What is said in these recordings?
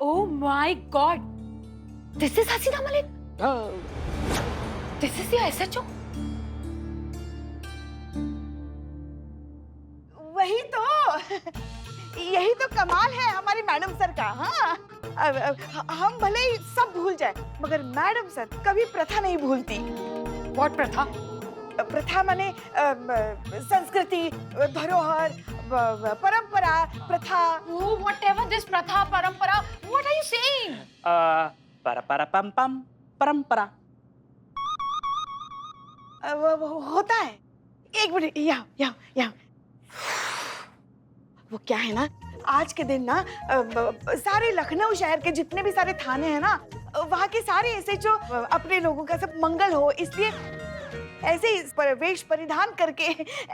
Oh my God! This is Hasina Malik. This is the SHO. वही तो यही तो कमाल है हमारी मैडम सर का। हाँ, हम भले ही सब भूल जाए मगर मैडम सर कभी प्रथा नहीं भूलती। What प्रथा? प्रथा माने संस्कृति, धरोहर, परंपरा, प्रथा। Oh, whatever this प्रथा, परंपरा. What are you saying? परंपरा। होता है। एक मिनट, यहाँ। वो क्या है ना, आज के दिन ना सारे लखनऊ शहर के जितने भी सारे थाने हैं ना, वहाँ के सारे SHO अपने लोगों का सब मंगल हो इसलिए ऐसे ही वेश परिधान करके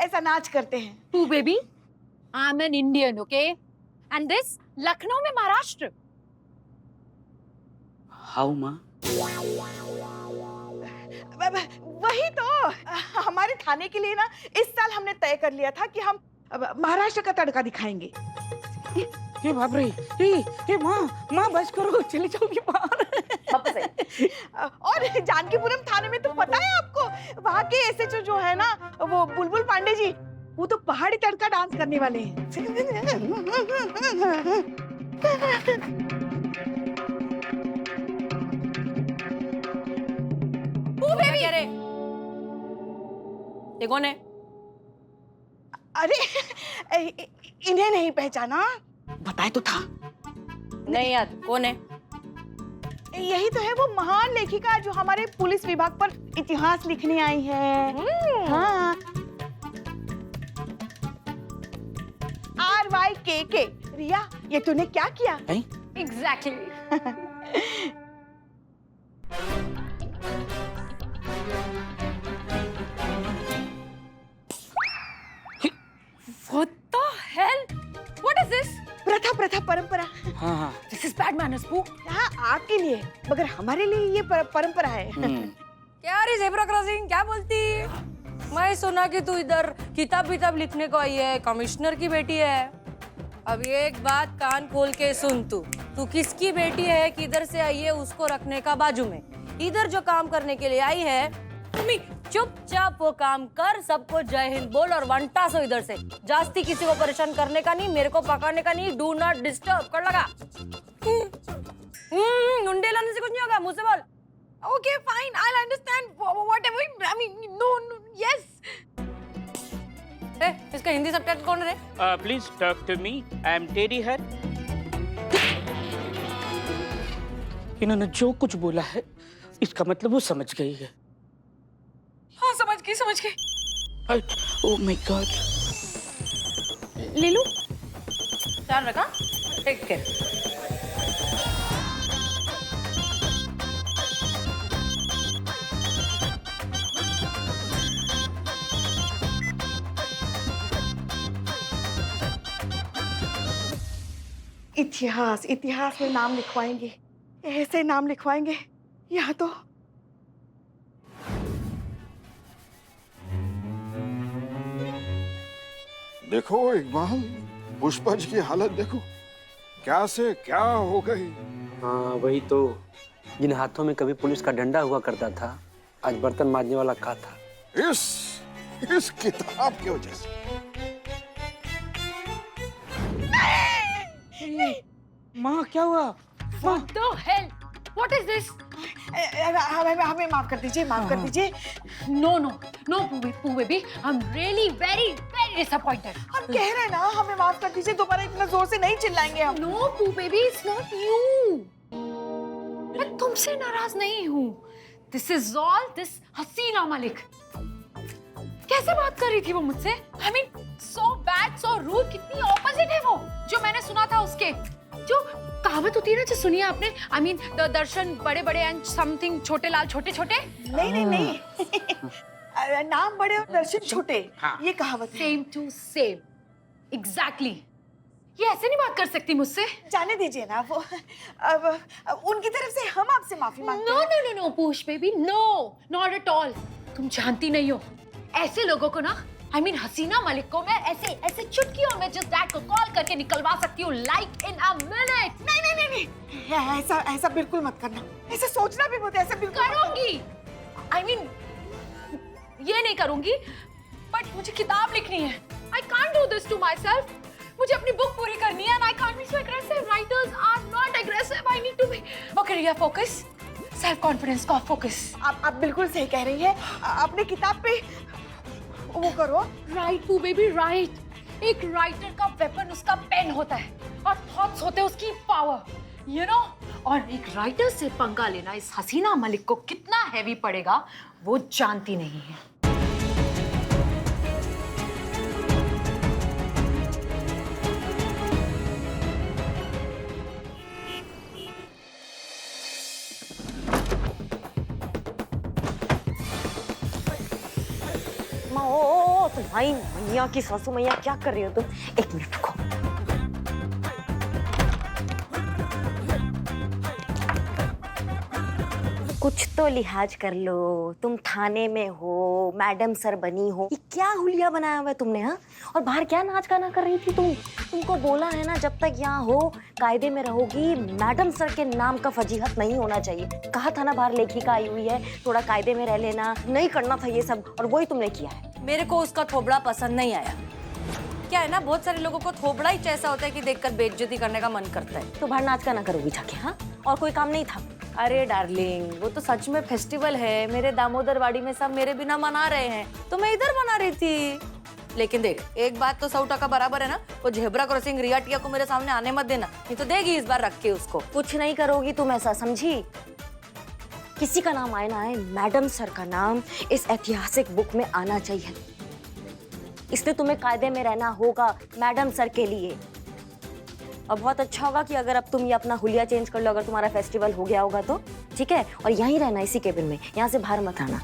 ऐसा नाच करते हैं। Pooh baby, I'm an Indian, okay? And this Lucknow में महाराष्ट्र। हाउ माँ? वही तो हमारे थाने के लिए ना इस साल हमने तय कर लिया था कि हम महाराष्ट्र का तड़का दिखाएंगे। ये बाप रे, ये माँ बस करो, चले जाओगी बाहर। वापस आई। और जानकीपुरम थाने में तो पता है आपको, वहाँ के SHO जो है ना, वो बुलबुल पांडे जी, वो तो पहाड़ी तड़का डांस करने वाले हैं। ये कौन है? अरे इन्हें नहीं पहचाना? बताए तो था। नहीं याद, कौन है? यही तो है वो महान लेखिका जो हमारे पुलिस विभाग पर इतिहास लिखने आई है। हाँ। RYKK। रिया, ये तूने क्या किया? Exactly. What the hell? What is this? प्रथा परंपरा। हाँ। This is bad manners, Pooh. हाँ, आपके लिए, मगर हमारे लिए ये परंपरा है। क्या रे ज़ेब्रा क्रॉसिंग, क्या बोलती? मैं सुना कि तू इधर किताब लिखने को आई है, कमिश्नर की बेटी है। अब एक बात कान खोल के सुन, तू किसकी बेटी है, किधर से आई है, उसको रखने का बाजू में। इधर जो काम करने के लिए आई है, तुम्हें चुपचाप वो काम कर, सबको जय हिंद बोल और वंटा सो इधर से। जास्ती किसी को परेशान करने का नहीं, मेरे को पकड़ने का नहीं। डू नॉट डिस्टर्ब, कर लगा। मुंडे लाने से कुछ नहीं होगा, मुझसे बोल। Okay, fine. I'll understand whatever. I mean, no, yes. इसका हिंदी सबटाइटल कौन है? Please talk to me, I am Teddy her. इन्होंने जो कुछ बोला है इसका मतलब वो समझ गई है। हाँ, समझ गई। ओह माय गॉड। ले लूं? ध्यान रखा, टेक केयर। इतिहास में नाम लिखवाएंगे, ऐसे नाम लिखवाएंगे। यहाँ तो देखो इकबाल, पुष्पा जी की हालत देखो, क्या से क्या हो गई। हाँ वही तो, जिन हाथों में कभी पुलिस का डंडा हुआ करता था, आज बर्तन मांजने वाला का था। इस किताब की वजह से। माँ क्या हुआ? What the hell? What is this? हमें माफ कर दीजिए, माफ कर दीजिए। No, Pooh baby. I'm really very disappointed. हम कह रहे हैं ना, हमें माफ कर दीजिए, दोबारा इतना जोर से नहीं चिल्लाएंगे हम। No, Pooh baby, it's not you. मैं तुमसे नाराज नहीं हूँ। This is all this हसीना मलिक। कैसे बात कर रही थी वो मुझसे? I mean, so bad, so rude, कितनी opposite है वो, जो मैंने सुना था उसके। जो कहावत होती है ना, जो सुनी है आपने? I mean, दर्शन बड़े बड़े एंड समथिंग छोटे लाल छोटे छोटे। नहीं। नाम बड़े और दर्शन छोटे, ये कहावत है। Same to same. Exactly. ये ऐसे नहीं बात कर सकती मुझसे। जाने दीजिए ना, वो अब उनकी तरफ से हम आपसे माफी मांगते हैं। No, Poosh baby, no, not at all. तुम जानती नहीं हो, ऐसे लोगों को ना, I mean हसीना मलिक को मैं ऐसे चुटकियों में just that को कॉल करके निकलवा सकती हूँ, like in a minute. नहीं, ऐसा ऐसा बिल्कुल मत करना, ऐसा सोचना भी मत, ऐसा बिल्कुल मत करूंगी। I mean, ये नहीं करूंगी, बट मुझे किताब लिखनी है। I can't do this to myself. मुझे अपनी बुक पूरी करनी है, and I can't be so aggressive. Writers are not aggressive. I need to be. वो career focus, self confidence का focus. आप बिल्कुल सही कह रही हैं। अपने किताब पे वो करो। Write too, baby, write. एक राइटर का वेपन उसका पेन होता है और थॉट्स होते हैं उसकी पावर, यू नो। और एक राइटर से पंगा लेना इस हसीना मलिक को कितना हैवी पड़ेगा वो जानती नहीं है। तुम्हारी मैया की सासू मैया क्या कर रही हो तुम? एक मिनट रुको। कुछ तो लिहाज कर लो, तुम थाने में हो, मैडम सर बनी हो, ये क्या हुलिया बनाया हुआ है तुमने? हाँ, और बाहर क्या नाच गाना कर रही थी तुम? तुमको बोला है ना जब तक यहाँ हो कायदे में रहोगी, मैडम सर के नाम का फजीहत नहीं होना चाहिए। कहा था ना बाहर लेखिका आई हुई है, थोड़ा कायदे में रह लेना, नहीं करना था ये सब, और वही तुमने किया है। मेरे को उसका थोबड़ा पसंद नहीं आया। क्या है ना, बहुत सारे लोगों को थोबड़ा ही ऐसा होता है कि देखकर बेइज्जती करने का मन करता है। तो बाहर नाच गाना करोगी जाके? हाँ, और कोई काम नहीं था? अरे डार्लिंग, वो तो सच में फेस्टिवल है, मेरे दामोदरवाड़ी में सब मेरे बिना मना रहे हैं, तो मैं इधर मना रही थी। लेकिन देख, एक बात तो 100% बराबर है ना, वो झेब्रा क्रॉसिंग रिया को मेरे सामने आने मत देना, नहीं तो देगी इस बार रख के उसको। कुछ नहीं करोगी तुम, ऐसा समझी? किसी का नाम आए ना आए, मैडम सर का नाम इस ऐतिहासिक बुक में आना चाहिए, इसलिए तुम्हें कायदे में रहना होगा मैडम सर के लिए। और बहुत अच्छा होगा कि अगर अब तुम ये अपना हुलिया चेंज कर लो, अगर तुम्हारा फेस्टिवल हो गया होगा तो, ठीक है? और यहीं रहना इसी केबिन में, यहाँ से बाहर मत आना।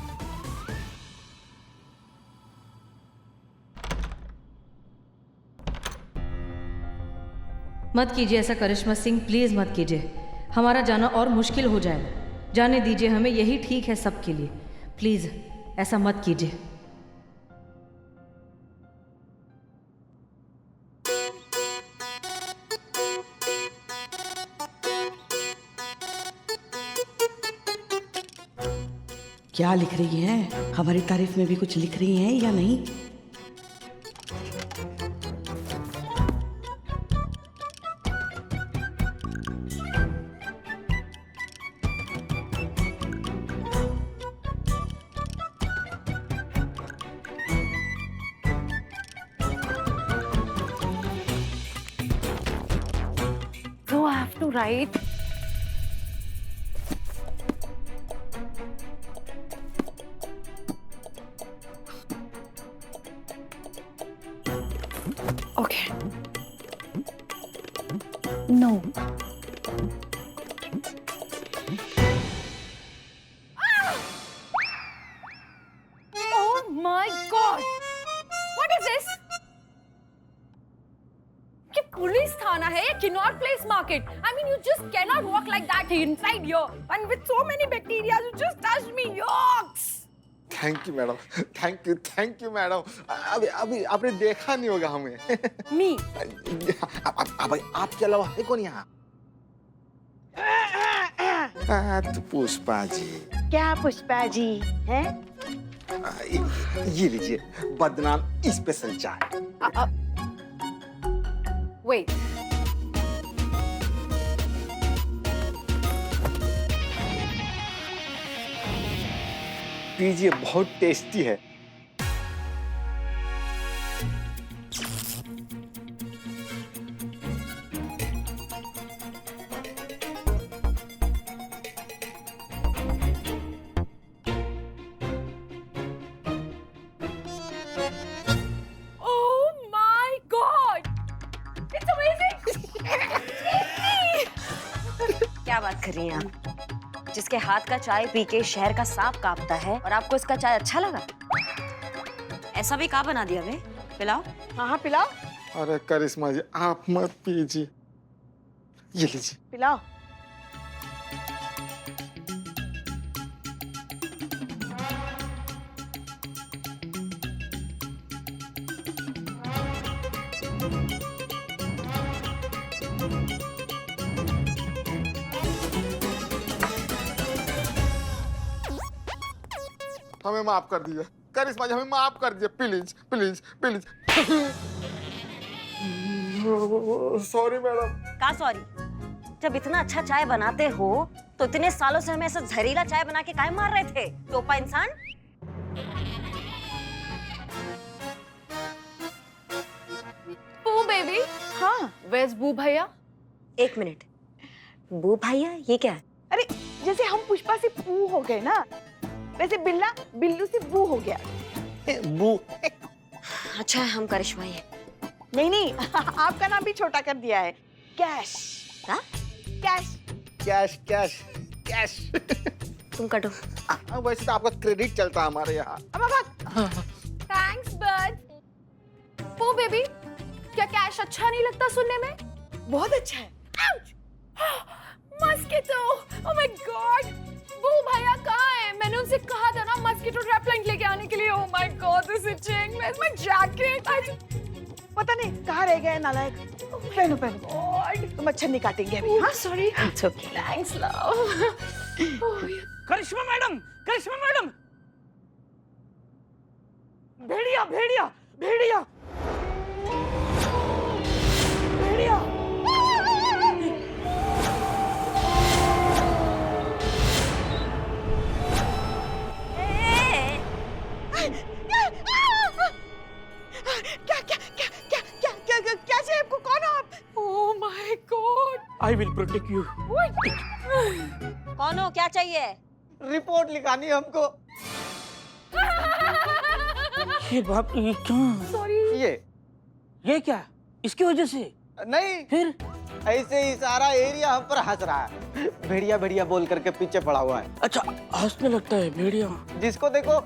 मत कीजिए ऐसा करिश्मा सिंह, प्लीज मत कीजिए, हमारा जाना और मुश्किल हो जाएगा। जाने दीजिए हमें, यही ठीक है सबके लिए, प्लीज ऐसा मत कीजिए। क्या लिख रही हैं? हमारी तारीफ में भी कुछ लिख रही हैं या नहीं? So I have to write. Okay. No. Oh my God! What is this? ये पुलिस थाना है या Kinnaur place market? I mean, you just cannot walk like that inside here. And with so many bacteria, you just touched me. Yucks! Thank you madam, thank you madam. अभी अभी आपने देखा नहीं होगा हमें। मी अब आपके अलावा है कौन यहाँ? तो पुष्पा जी। क्या पुष्पा जी हैं? ये लीजिए बदनाम स्पेशल चाय। Wait. पीजिए, बहुत टेस्टी है। Oh my God! It's amazing! क्या बात कर रही हैं आप? जिसके हाथ का चाय पी के शहर का सांप कांपता है और आपको इसका चाय अच्छा लगा? ऐसा भी कहाँ बना दिया बे? पिलाओ। हाँ पिलाओ। अरे करिश्मा जी, आप मत पीजिए, ये लीजिए। पिलाओ। हमें माफ कर दीजिए करिश्मा जी, हमें माफ कर दीजिए please please please. Sorry madam. का सॉरी? जब इतना अच्छा चाय बनाते हो तो इतने सालों से हमें ऐसा जहरीला चाय बना के काहे मार रहे थे, टोपा इंसान? बू बेबी, हाँ वेयर्स बू भैया? एक मिनट, बू भैया ये क्या है? अरे जैसे हम पुष्पा से पू हो गए ना, वैसे बिल्ला बिल्लू से बू हो गया। बू अच्छा है हम करिश्मा ही है। नहीं नहीं आपका नाम भी छोटा कर दिया है। कैश। हाँ? कैश। Cash cash cash. तुम कटो। वैसे तो आपका क्रेडिट चलता है हमारे यहाँ। थैंक्स बट बू बेबी, क्या कैश अच्छा नहीं लगता सुनने में? बहुत अच्छा है। मस्किटो, ओह माय गॉड, बू भैया कहाँ है? मैंने उनसे कहा था ना मस्किटो रेपेलेंट लेके आने के लिए। Oh my God, this is itching, where's my jacket? पता नहीं कहाँ रह गए नालायक। पहनो पहनो, तो मच्छर नहीं काटेंगे अभी। हाँ sorry, it's okay. Thanks love. Karishma madam, Karishma madam, भेड़िया भेड़िया भेड़िया भेड़िया। क्या क्या क्या क्या क्या क्या क्या क्या चाहिए आपको? कौन हो आप? ओह my God, I will protect you. कौन हो, क्या चाहिए? रिपोर्ट लिखानी है हमको। ये बाप, ये क्यों? सॉरी। ये क्या? इसकी वजह से? नहीं, फिर ऐसे ही सारा एरिया हम पर हंस रहा है। भेड़िया भेड़िया बोल करके पीछे पड़ा हुआ है। अच्छा हंसने लगता है भेड़िया। जिसको देखो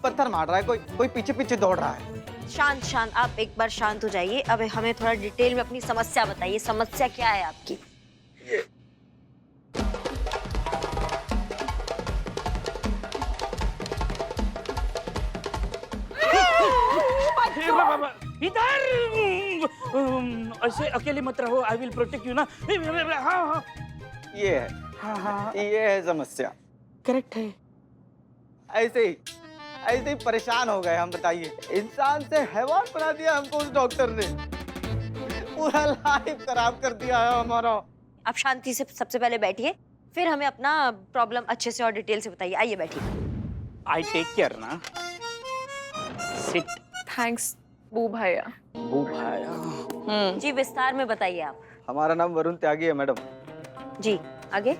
पत्थर मार रहा है, कोई पीछे पीछे दौड़ रहा है। शांत शांत, आप एक बार शांत हो जाइए। अब हमें थोड़ा डिटेल में अपनी समस्या बताइए। समस्या क्या है आपकी? इधर ऐसे अकेले मत रहो। आई विल प्रोटेक्ट यू ना। हाँ हाँ ये है, हाँ हाँ ये है समस्या। करेक्ट है। ऐसे ही परेशान हो गए हम। बताइए, इंसान से हैवान बना दिया हमको उस डॉक्टर ने। पूरा लाइफ खराब कर दिया है हमारा। आप शांति से सबसे पहले बैठिए, फिर हमें अपना प्रॉब्लम अच्छे से और डिटेल से बताइए। आइए बैठिए। आई टेक केयर ना। सिट। थैंक्स बू भैया। बू भाया। जी विस्तार में बताइए आप। हमारा नाम वरुण त्यागी है मैडम। जी आगे।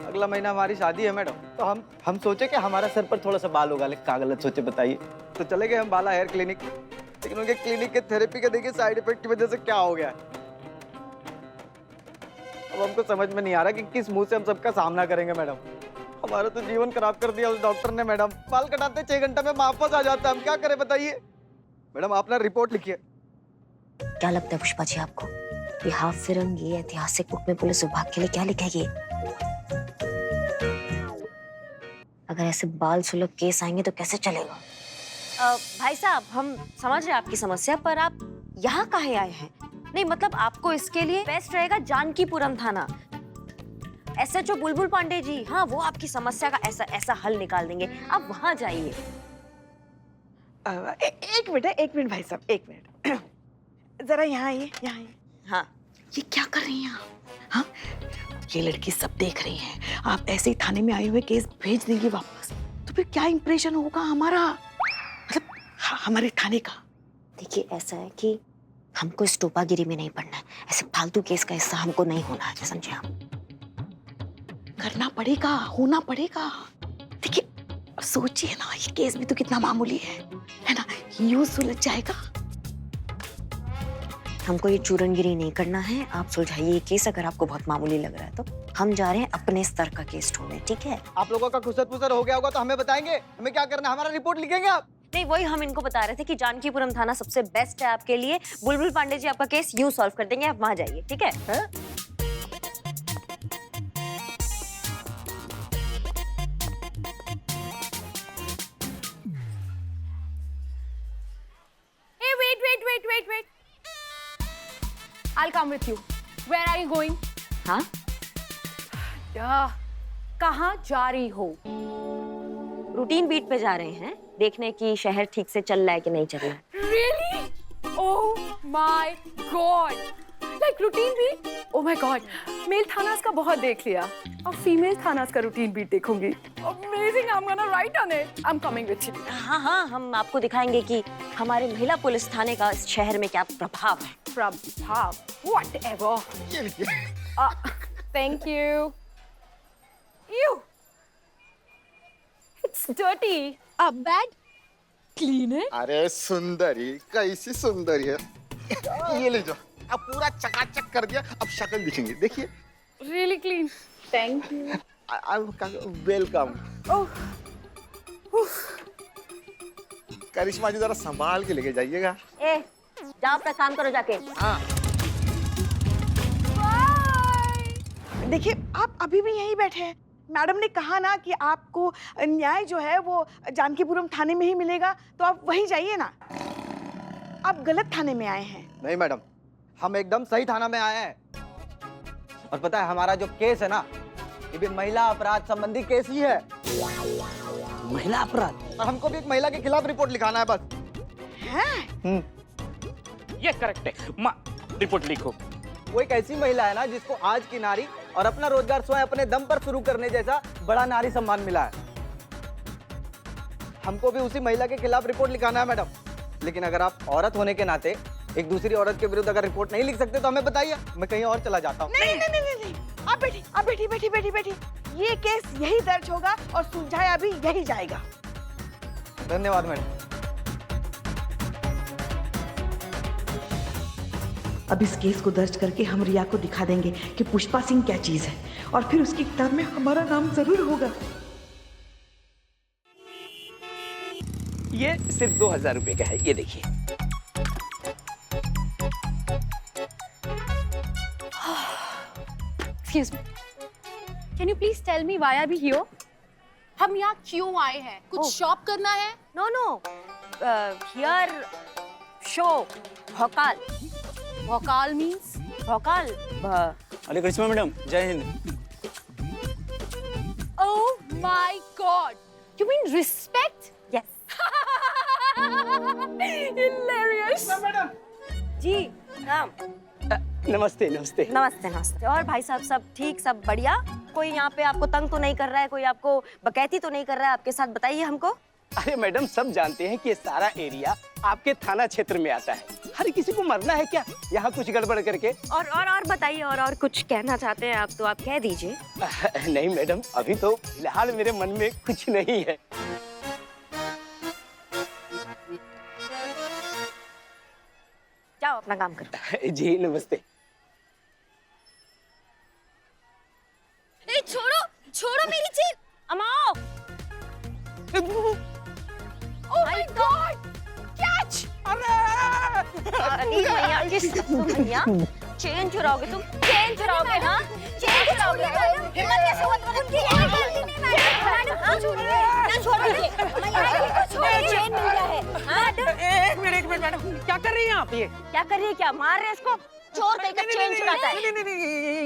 अगला महीना हमारी शादी है मैडम। तो हम सोचे कि हमारा सर पर थोड़ा सा बाल होगा, लेकिन क्या गलत सोचे बताइए। तो चले गए हम बाला हेयर क्लिनिक, लेकिन उनके क्लिनिक के थेरेपी के देखिए साइड इफेक्ट की वजह से क्या हो गया। अब हमको समझ में नहीं आ रहा कि किस मुंह से हम सबका सामना करेंगे मैडम। हमारा तो जीवन खराब कर दिया उस डॉक्टर ने मैडम। बाल कटाते 6 घंटे में वापस आ जाता है, हम क्या करें बताइए। मैडम आप ना रिपोर्ट लिखिए। क्या लगता है पुष्पा जी आपको, ये हाफ फिल्म, ये ऐतिहासिक बुक में पुलिस विभाग के लिए क्या लिखेगी? अगर ऐसे बाल सुलग केस आएंगे तो कैसे चलेगा? भाई साहब, हम समझ रहे हैं आपकी समस्या, पर आप यहाँ काहे आए हैं? नहीं मतलब आपको इसके लिए बेस्ट रहेगा जानकीपुरम थाना। SHO बुलबुल पांडे जी, हाँ वो आपकी समस्या का ऐसा हल निकाल देंगे। आप वहाँ जाइए। एक मिनट भाई साहब, एक मिनट। जरा यहाँ आइए, यहाँ आइए। हाँ ये क्या कर रही हैं आप? हाँ, ये लड़की सब देख रही हैं। आप ऐसे ही थाने में आए हुए केस भेज देंगे वापस, तो फिर क्या इंप्रेशन होगा हमारा, मतलब हमारे थाने का? देखिए ऐसा है कि हमको इस टोपागिरी में नहीं पड़ना है। ऐसे फालतू केस का हिस्सा हमको नहीं होना है, समझे आप? करना पड़ेगा, होना पड़ेगा। देखिए सोचिए ना, ये केस भी तो कितना मामूली है ना? यूं सुलझ जाएगा। हमको ये चूरनगिरी नहीं करना है। आप सुलझाइए ये केस। अगर आपको बहुत मामूली लग रहा है तो हम जा रहे हैं अपने स्तर का केस ढूंढने, ठीक है? आप लोगों का खुसर पुसर हो गया होगा तो हमें बताएंगे, हमें क्या करना है। हमारा रिपोर्ट लिखेंगे आप। नहीं, वही हम इनको बता रहे थे कि जानकीपुरम थाना सबसे बेस्ट है आपके लिए। बुलबुल पांडे जी आपका केस यूं सॉल्व कर देंगे, आप वहां जाइए, ठीक है? Hey, wait. I'll come with you. Where are you going? हाँ? कहाँ जा रही हो? रूटीन बीट पे जा रहे हैं, देखने की शहर ठीक से चल रहा है कि नहीं चल रहा है। Really? Oh my God! Like routine beat? Oh my God! Male थानास का बहुत देख लिया, अब फीमेल थानास का रूटीन बीट देखूंगी। Amazing! I'm gonna write on it. I'm coming with you. हाँ हाँ, हम आपको दिखाएंगे कि हमारे महिला पुलिस थाने का इस शहर में क्या प्रभाव है। प्रभाव? Whatever. Thank you. Ew! It's dirty. Up bad? Clean it? अरे सुंदरी, कैसी सुंदरी है। ये ले जाओ, अब पूरा चकाचक कर दिया, अब शक्ल दिखेंगी, देखिए। Really clean. Thank you. Welcome. Oh. करिश्मा जी जरा संभाल के लेके जाइएगा। ए, जाओ अपना काम करो जाके। हाँ। देखिए, आप अभी भी यहीं बैठे हैं। मैडम ने कहा ना कि आपको न्याय जो है वो जानकीपुरम थाने में ही मिलेगा, तो आप वहीं जाइए ना। आप गलत थाने में आए हैं। नहीं मैडम, हम एकदम सही थाना में आए हैं। और पता है हमारा जो केस है ना, ये भी महिला अपराध संबंधी केस ही है। महिला अपराध? और हमको भी एक महिला के खिलाफ रिपोर्ट लिखाना है बस। हैं? ये करेक्ट है। माँ, रिपोर्ट लिखो। वो एक ऐसी महिला है ना जिसको आज की नारी और अपना रोजगार स्वयं अपने दम पर शुरू करने जैसा बड़ा नारी सम्मान मिला है। हमको भी उसी महिला के खिलाफ रिपोर्ट लिखाना है मैडम। लेकिन अगर आप औरत होने के नाते एक दूसरी औरत के विरुद्ध अगर रिपोर्ट नहीं लिख सकते तो हमें बताइए, मैं कहीं और चला जाता हूँ। नहीं नहीं नहीं नहीं नहीं, आप बैठी। ये केस यही दर्ज होगा और सुलझाया भी यही जाएगा। धन्यवाद मैडम। अब इस केस को दर्ज करके हम रिया को दिखा देंगे कि पुष्पा सिंह क्या चीज है, और फिर उसकी किताब में हमारा नाम जरूर होगा। ये सिर्फ 2000 रुपए का है, ये देखिए। Excuse me. Can you please tell me why are we here? हम यहाँ क्यों आए हैं? कुछ शॉप करना है? No no, here show Bhokaal. Bhokaal means? Bhokaal. अरे करिश्मा मैडम, जय Hind. Oh my God! You mean respect? Yes. Hilarious. जी, राम। नमस्ते नमस्ते। नमस्ते नमस्ते। और भाई साहब सब ठीक, सब बढ़िया? कोई यहाँ पे आपको तंग तो नहीं कर रहा है, कोई आपको बकैती तो नहीं कर रहा है आपके साथ? बताइए हमको। अरे मैडम, सब जानते हैं कि ये सारा एरिया आपके थाना क्षेत्र में आता है। हर किसी को मरना है क्या यहाँ कुछ गड़बड़ करके? और बताइए, और कुछ कहना चाहते हैं आप तो आप कह दीजिए। नहीं मैडम, अभी तो फिलहाल मेरे मन में कुछ नहीं है। जाओ अपना काम करो। जी नमस्ते। ए, छोड़ो मेरी चीज। अमाओ। Oh my God! Catch! अरे भैया, भैया चेन चुराओगे तुम? चेन चुराओगे? हाँ, चेन चुराओगे? हिम्मत कैसे हुआ तुम्हारी? मैडम, हाँ छोड़िए, ना छोड़िए, चेन मिल गया है। एक मिनट मैडम, क्या कर रही हैं आप? ये क्या कर रही है? क्या मार रहे हैं इसको? चोर कहकर चेन चुराता है। नहीं,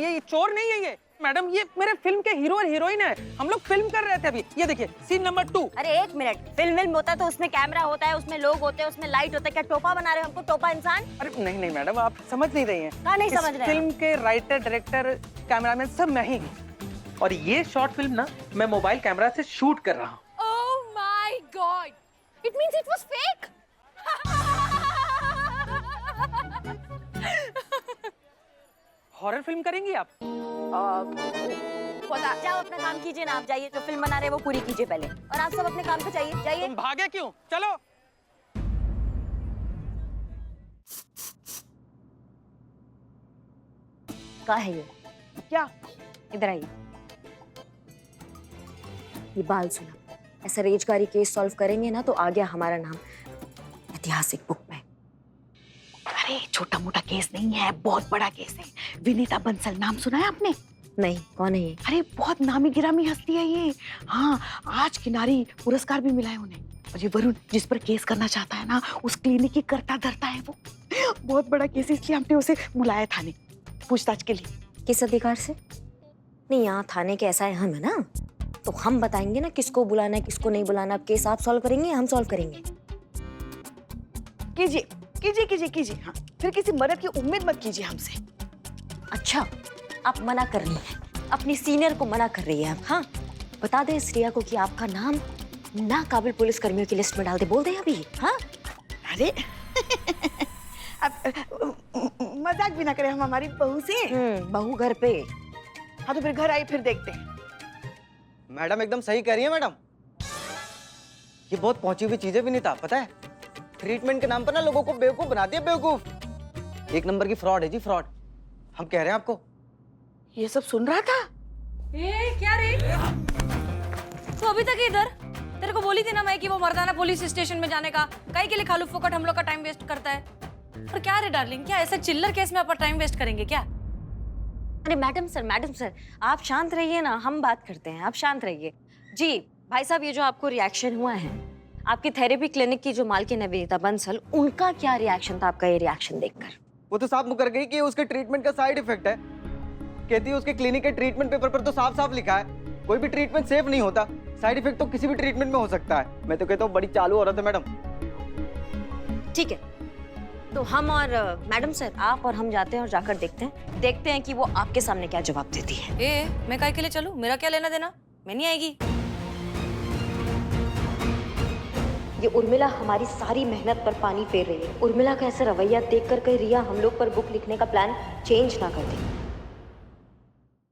ये चोर नहीं है ये मैडम, ये मेरे फिल्म के हीरो और हीरोइन है। हम लोग फिल्म कर रहे थे अभी। ये देखिए सीन नंबर 2। अरे एक मिनट, फिल्म होता है तो उसमें कैमरा होता है, उसमें लोग होते हैं, उसमें लाइट होता है। क्या टोपा बना रहे हो हमको? टोपा इंसान? अरे नहीं मैडम, आप समझ नहीं रही हैं। कहाँ नहीं समझ रहे हैं? फिल्म के राइटर, डायरेक्टर, कैमरामैन सब मैं ही हूँ। और ये शॉर्ट फिल्म ना मैं मोबाइल कैमरा से शूट कर रहा हूँ। Oh my God! It means it was fake. Horror film करेंगी आप? जाओ अपना काम कीजिए ना, आप जाइए, जो फिल्म बना रहे हैं वो पूरी कीजिए पहले, और आप सब अपने काम पे जाइए। तुम भागे क्यों? चलो। क्या है ये? क्या? इधर आइए। ये बाल सुना, ऐसा रेजगारी केस सॉल्व करेंगे ना तो आ गया हमारा नाम ऐतिहासिक बुक में। अरे छोटा मोटा केस नहीं है, बहुत बड़ा केस है। विनीता बंसल, नाम सुना है आपने? नहीं, कौन है ये? अरे बहुत नामी गिरामी हस्ती है ये। हाँ, आज की नारी पुरस्कार भी मिला है उन्हें। और ये वरुण जिस पर केस करना चाहता है ना, उस क्लिनिक की करता धरता है वो। बहुत बड़ा केस, इसलिए हमने उसे बुलाया थाने पूछताछ के लिए। किस अधिकार से? नहीं, यहाँ थाने के ऐसा है हम है ना, तो हम बताएंगे ना किसको बुलाना है किसको नहीं बुलाना। अब केस आप सॉल्व करेंगे या हम सॉल्व करेंगे? कीजिए कीजिए कीजिए कीजिए। हाँ, फिर किसी मदद की उम्मीद मत कीजिए हमसे। अच्छा, आप मना कर रही हैं, अपनी सीनियर को मना कर रही है आप। हाँ, बता दें इस रिया को कि आपका नाम ना काबिल पुलिस कर्मियों की लिस्ट में डाल दे, बोल दें अभी। हाँ, अरे अब मजाक भी ना करें हम हमारी बहू से। बहू घर पे। हाँ तो फिर घर आई फिर देखते हैं। मैडम एकदम सही कह रही है मैडम। ये बहुत पहुंची हुई चीजें भी नहीं था, पता है? ट्रीटमेंट के नाम पर ना लोगों को बेवकूफ बना दिया, बेवकूफ। एक नंबर की फ्रॉड है जी, फ्रॉड। हम कह रहे हैं आपको। ये सब सुन रहा था? ए, क्या रे? तू अभी तक इधर? तेरे को बोली थी ना मैं कि वो मर्दाना पुलिस स्टेशन में जाने का, काहे के लिए खालू फोकट हम लोग का टाइम वेस्ट करता है। और क्या रे डार्लिंग, क्या ऐसा चिल्लर केस में अपन टाइम वेस्ट करेंगे क्या? अरे मैडम सर, आप शांत रहिए ना, हम बात करते हैं, आप शांत रहिए। जी भाई साहब, ये जो आपको रिएक्शन हुआ है, आपकी थेरेपी क्लिनिक की जो मालकिन है विनीता बंसल, उनका क्या रिएक्शन था आपका ये रिएक्शन देखकर? वो तो साफ मुकर गई कि उसके ट्रीटमेंट का साइड इफेक्ट है। कहती है उसके क्लिनिक के ट्रीटमेंट पेपर पर तो साफ साफ लिखा है कोई भी ट्रीटमेंट सेफ नहीं होता, साइड इफेक्ट तो किसी भी ट्रीटमेंट में हो सकता है। मैं तो कहता हूँ बड़ी चालू औरत है मैडम। ठीक है, तो हम और मैडम सर, आप और हम जाते हैं और जाकर देखते हैं कि वो आपके सामने क्या जवाब देती है। मैं काहे के लिए चलूं? मेरा क्या लेना देना? मैं नहीं आएगी। ये उर्मिला हमारी सारी मेहनत पर पानी फेर रही है। उर्मिला का ऐसा रवैया देखकर कहीं रिया हम लोग पर बुक लिखने का प्लान चेंज ना कर दे।